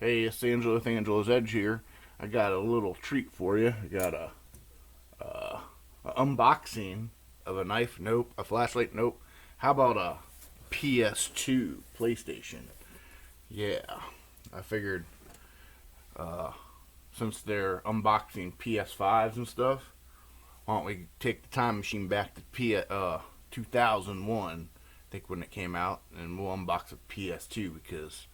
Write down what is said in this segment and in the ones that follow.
Hey, it's Angelo with Angelo's Edge here. I got a little treat for you. I got a unboxing of a knife. Nope. A flashlight. Nope. How about a PS2 PlayStation? Yeah. I figured since they're unboxing PS5s and stuff, why don't we take the time machine back to 2001, I think when it came out, and we'll unbox a PS2 because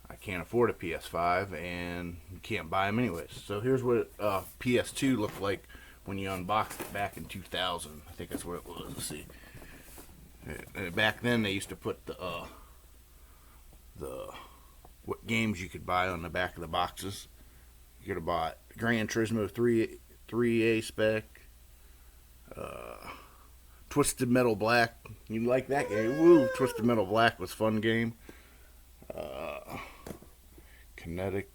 I can't afford a PS5 and you can't buy them anyways. So here's what PS2 looked like when you unboxed it back in 2000. I think that's what it was. Let's see. Back then they used to put the what games you could buy on the back of the boxes. You could have bought Gran Turismo 3A spec, Twisted Metal Black. You like that game? Woo! Twisted Metal Black was a fun game. Kinetic.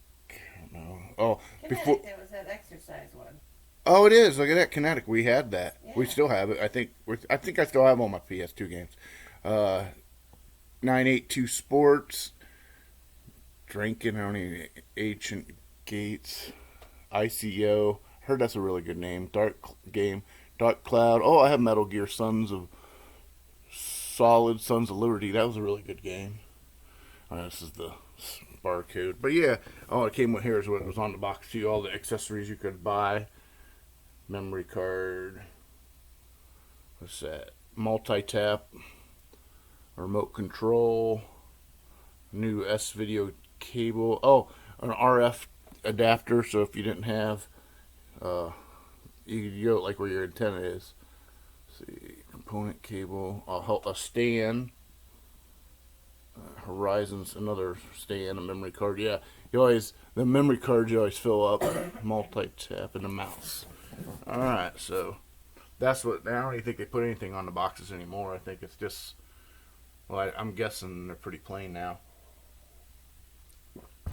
No. Oh, Kinetic, before. that was that exercise one. Oh, it is. Look at that Kinetic. We had that. Yeah. We still have it. I think. I think I still have all my PS2 games. 982 Sports. Drinking. I don't even. Ancient Gates. ICO. Heard that's a really good name. Dark game. Dark Cloud. Oh, I have Metal Gear Sons of Liberty. That was a really good game. This is the barcode. But yeah, all it came with here is what was on the box too. All the accessories you could buy. Memory card. What's that? Multi-tap. Remote control. New S-video cable. Oh, an RF adapter. So if you didn't have, you could go like where your antenna is. Let's see, component cable. A stand. Horizons, another stand, a memory card. Yeah, the memory cards you always fill up. Multi-tap and a mouse. All right, so that's what. I don't even think they put anything on the boxes anymore. I think it's just. Well, I'm guessing they're pretty plain now.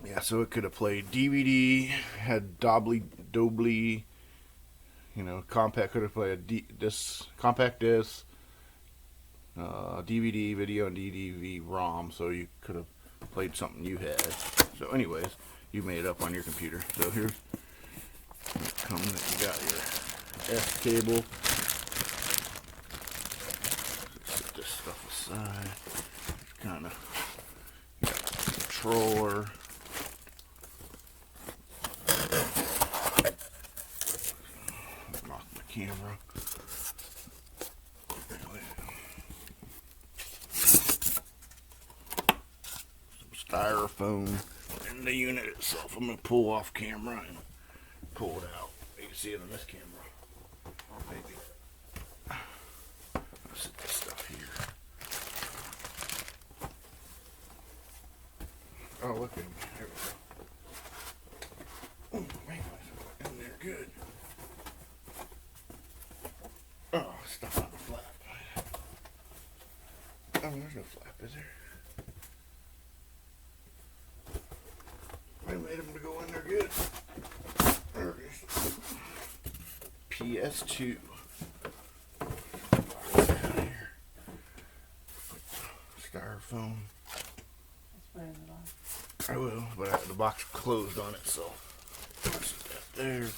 Yeah, so it could have played DVD, had Doubly, compact. Could have played compact disc. DVD, video, and DDV ROM, so you could have played something you had. So, anyways, you made it up on your computer. So here's it comes. You got your S cable. Set this stuff aside. Kind of controller. Knock my camera. Styrofoam and the unit itself. I'm gonna pull off camera and pull it out. You can see it on this camera. Maybe. I'll set this stuff here. Oh, look at me. There we go. Oh, man, in there good. Oh, stuff on the flap. Oh, there's no flap, is there? I made them to go in there good. There it is. PS2. Styrofoam. Let's put it in the box. I will, but the box closed on itself. There.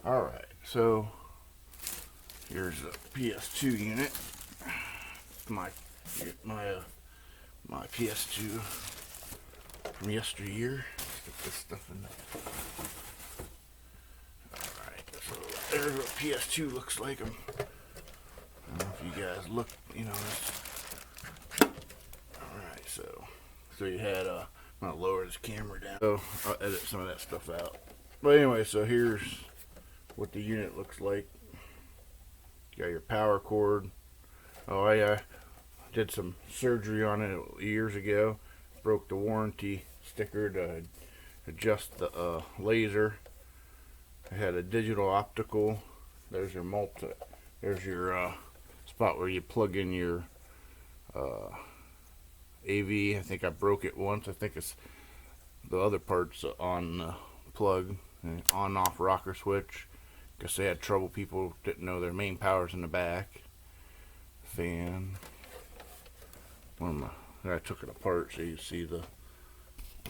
Alright, so here's the PS2 unit. My PS2 from yesteryear. Stick this stuff in there. Alright, so there's what PS2 looks like. I don't know if you guys look, Alright, so you had, I'm going to lower this camera down. So I'll edit some of that stuff out. But anyway, so here's what the unit looks like. You got your power cord. Oh, I did some surgery on it years ago. Broke the warranty sticker to adjust the laser. I had a digital optical. There's your There's your spot where you plug in your AV. I think I broke it once. I think it's the other parts on the plug. On-off rocker switch. Guess they had trouble. People didn't know their main power's in the back. Fan. I took it apart so you see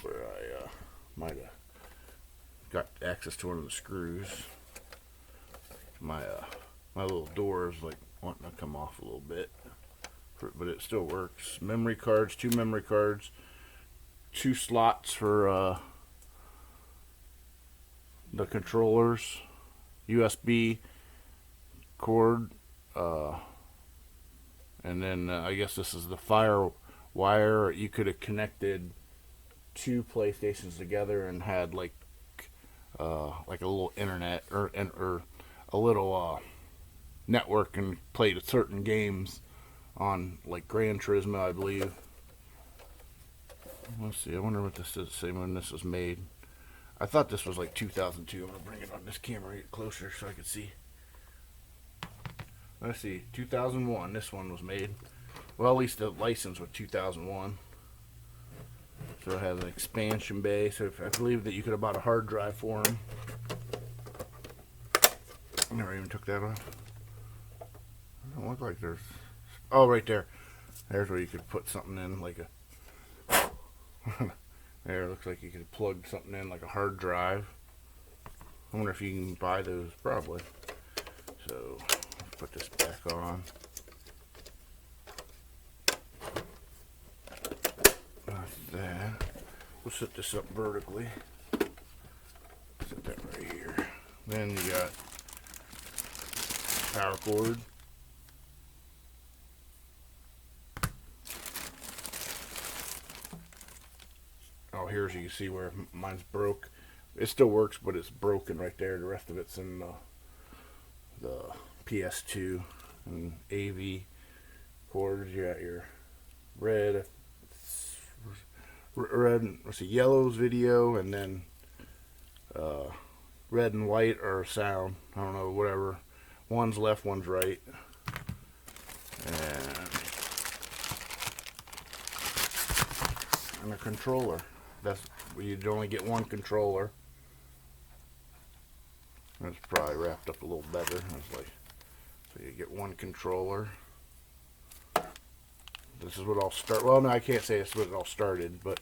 where I might have got access to one of the screws. My little door is like wanting to come off a little bit, but it still works. Memory cards, 2 memory cards, 2 slots for the controllers, USB cord, and then I guess this is the fire wire. You could have connected 2 PlayStations together and had like a little internet or a little network and played certain games on like Gran Turismo, I believe. Let's see. I wonder what this is. The same when this was made. I thought this was like 2002. I'm gonna bring it on this camera, get closer so I can see. Let's see. 2001. This one was made. Well, at least the license was 2001. So it has an expansion bay. So I believe that you could have bought a hard drive for them. I never even took that off. It don't look like there's... Oh, right there. There's where you could put something in, like a... There, it looks like you could plug something in, like a hard drive. I wonder if you can buy those. Probably. So, let's put this back on. That's that. We'll set this up vertically. Set that right here. Then you got power cord. Oh, here's you can see where mine's broke. It still works, but it's broken right there. The rest of it's in the PS2 and AV cords. You got your red, let's see, yellow's video, and then red and white are sound. I don't know, whatever. One's left, one's right. And a controller. That's, you'd only get one controller. That's probably wrapped up a little better. It's like, so you get one controller. This is what all start. Well, no, I can't say this is what it all started, but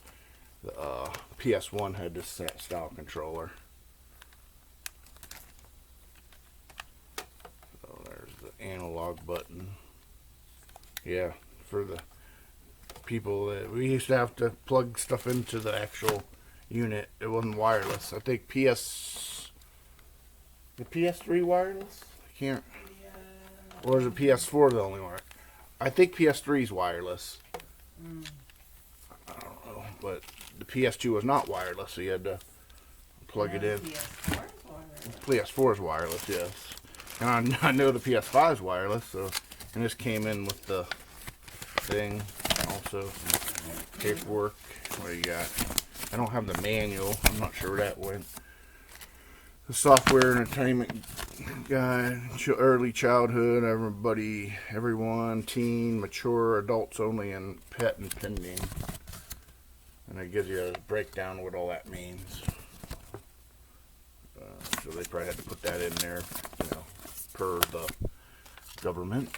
the PS1 had this style controller. So there's the analog button. Yeah, for the people that we used to have to plug stuff into the actual unit. It wasn't wireless. I think the PS3 wireless? I can't. Yeah. Or is it PS4 the only one? I think PS3 is wireless. I don't know, but the PS2 was not wireless, so you had to plug it in. PS4 is wireless, yes. And I know the PS5 is wireless, so, and this came in with the thing. Also, paperwork. What do you got? I don't have the manual. I'm not sure where that went. The software entertainment guide, early childhood, everyone, teen, mature, adults only, and pet and pending. And it gives you a breakdown of what all that means. So they probably had to put that in there, you know, per the government.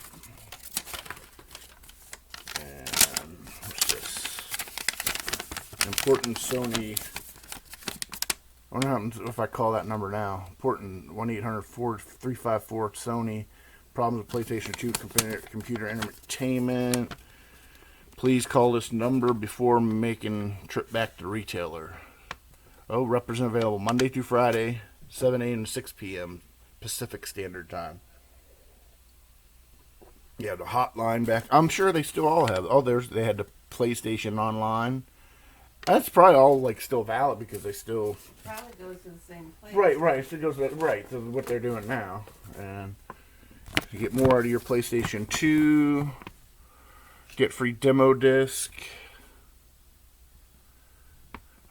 Important Sony. I don't know if I call that number now. Important 1-800-354 Sony. Problems with PlayStation 2 computer entertainment. Please call this number before making trip back to retailer. Oh, representative available Monday through Friday, 7 a.m. to 6 p.m. Pacific Standard Time. Yeah, the hotline back. I'm sure they still all have. Oh, they had the PlayStation Online. That's probably all like still valid because they still probably goes to the same place. Right. So it goes right to what they're doing now, and you get more out of your PlayStation 2. Get free demo disc.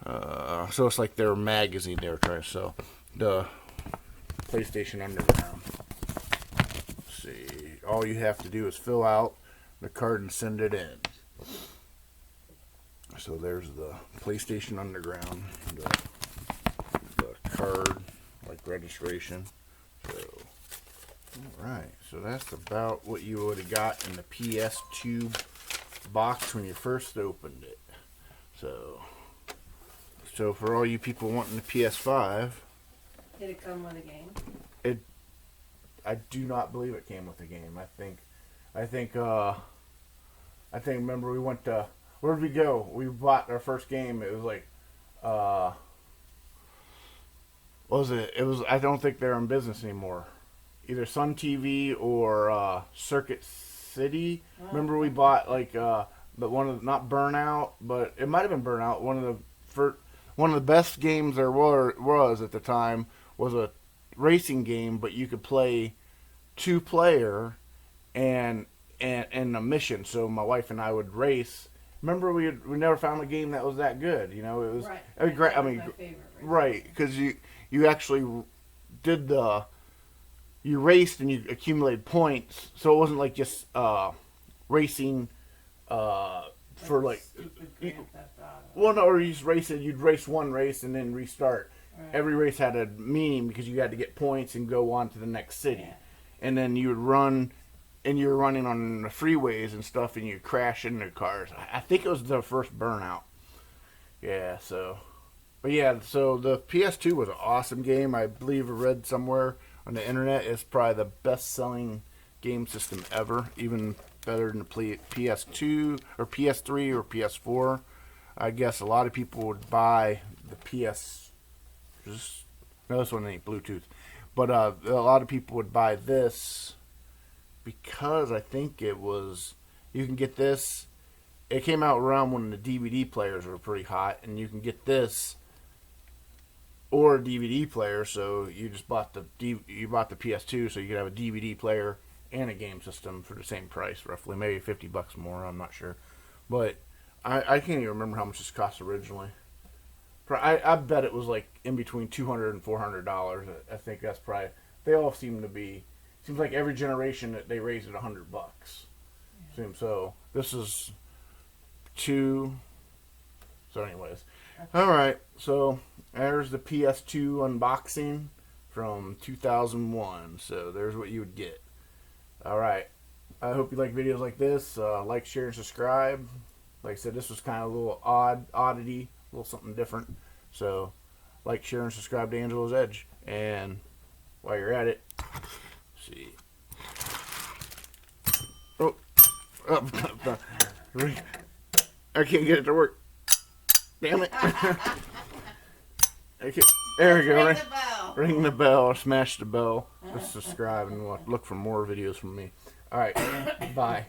So it's like their magazine they were trying to sell. The PlayStation Underground. Let's see. All you have to do is fill out the card and send it in. So there's the PlayStation Underground, the card, like registration. So Alright, so that's about what you would have got in the PS2 box when you first opened it. So for all you people wanting the PS5, Did it come with a game? I do not believe it came with a game. I think remember we went to, where did we go? We bought our first game. It was like, what was it? It was, I don't think they're in business anymore. Either Sun TV or Circuit City. Oh, Remember we bought like but one of the, not Burnout, but it might have been Burnout. One of the best games there was at the time was a racing game, but you could play 2-player and a mission. So my wife and I would race. Remember we never found a game that was that good. You know, it was right. great. I That was mean, my favorite right, because you actually did you raced and you accumulated points, so it wasn't like just racing for like stupid Grand Theft Auto. well, no, or you just race it. You'd race one race and then restart. Right. Every race had a meaning because you had to get points and go on to the next city. Yeah. And then you would run, and you were running on the freeways and stuff, and you'd crash into cars. I think it was the first Burnout. Yeah, so. But yeah, so the PS2 was an awesome game. I believe I read somewhere on the internet it's probably the best-selling game system ever, even better than the PS2 or PS3 or PS4. I guess a lot of people would buy the PS. No, this one ain't Bluetooth, but a lot of people would buy this because I think it was, you can get this. It came out around when the DVD players were pretty hot, and you can get this or a DVD player. So you just bought the PS2, so you could have a DVD player and a game system for the same price, roughly, maybe $50 more. I'm not sure, but I can't even remember how much this cost originally. I bet it was like in between $200 and $400. I think that's probably. They all seem to be. Seems like every generation that they raise it $100. Yeah. So this is 2. So anyways, all right. So there's the PS2 unboxing from 2001. So there's what you would get. All right. I hope you like videos like this. Like, share, and subscribe. Like I said, this was kind of a little oddity, a little something different. So, like, share, and subscribe to Angelo's Edge. And while you're at it, see. Oh, I can't get it to work. Damn it. Okay, there we go. Ring the bell. Ring the bell. Smash the bell. Just subscribe and look for more videos from me. All right. Bye.